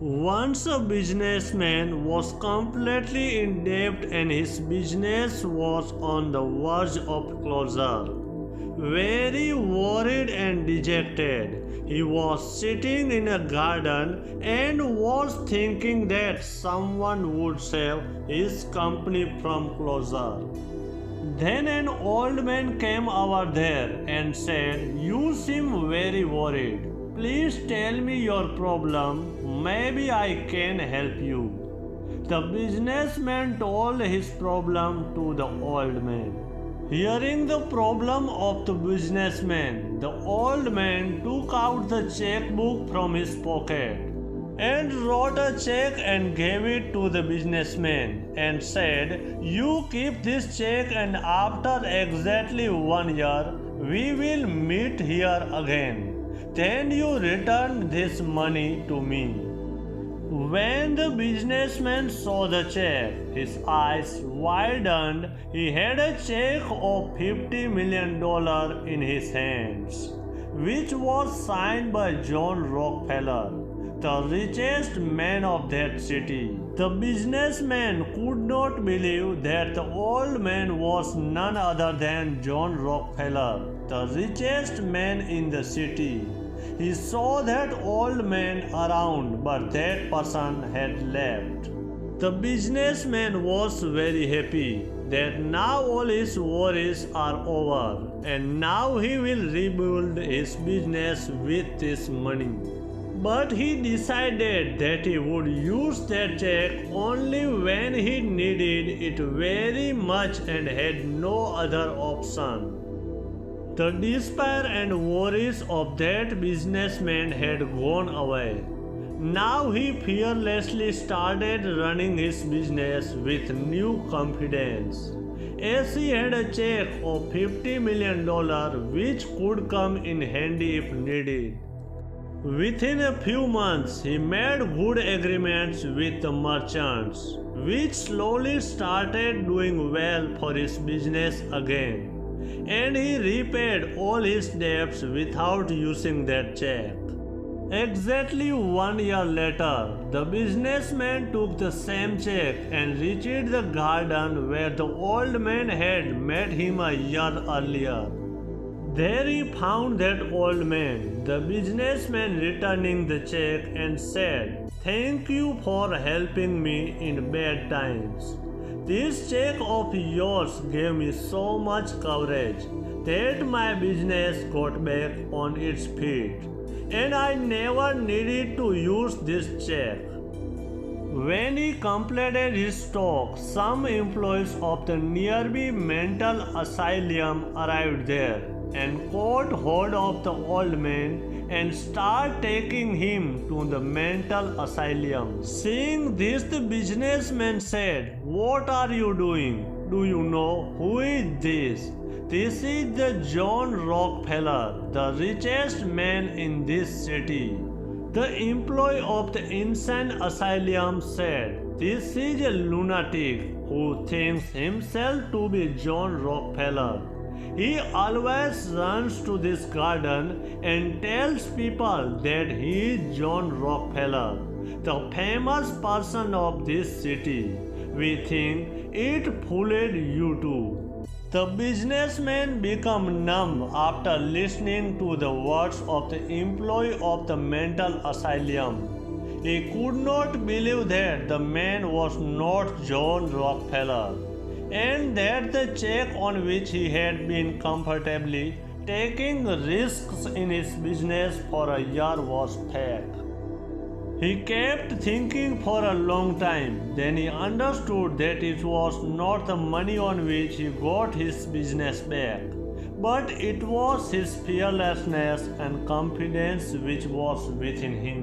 Once a businessman was completely in debt and his business was on the verge of closure. Very worried and dejected, he was sitting in a garden and was thinking that someone would save his company from closure. Then an old man came over there and said, "You seem very worried. Please tell me your problem. Maybe I can help you." The businessman told his problem to the old man. Hearing the problem of the businessman, the old man took out the checkbook from his pocket and wrote a check and gave it to the businessman and said, "You keep this check and after exactly 1 year we will meet here again. Then you return this money to me." When the businessman saw the check, his eyes widened. He had a check of $50 million in his hands, which was signed by John Rockefeller, the richest man of that city. The businessman could not believe that the old man was none other than John Rockefeller, the richest man in the city. He saw that old man around, but that person had left. The businessman was very happy that now all his worries are over and now he will rebuild his business with this money. But he decided that he would use that check only when he needed it very much and had no other option. The despair and worries of that businessman had gone away. Now he fearlessly started running his business with new confidence, as he had a check of $50 million which could come in handy if needed. Within a few months, he made good agreements with the merchants, which slowly started doing well for his business again. And he repaid all his debts without using that check. Exactly 1 year later, the businessman took the same check and reached the garden where the old man had met him a year earlier. There he found that old man, the businessman, returning the check and said, "Thank you for helping me in bad times. This check of yours gave me so much courage that my business got back on its feet, and I never needed to use this check." When he completed his talk, some employees of the nearby mental asylum arrived there and caught hold of the old man and started taking him to the mental asylum. Seeing this, the businessman said, "What are you doing? Do you know who is this? This is the John Rockefeller, the richest man in this city." The employee of the insane asylum said, "This is a lunatic who thinks himself to be John Rockefeller. He always runs to this garden and tells people that he is John Rockefeller, the famous person of this city. We think it fooled you too." The businessman became numb after listening to the words of the employee of the mental asylum. He could not believe that the man was not John Rockefeller, and that the check on which he had been comfortably taking risks in his business for a year was fake. He kept thinking for a long time. Then he understood that it was not the money on which he got his business back, but it was his fearlessness and confidence which was within him.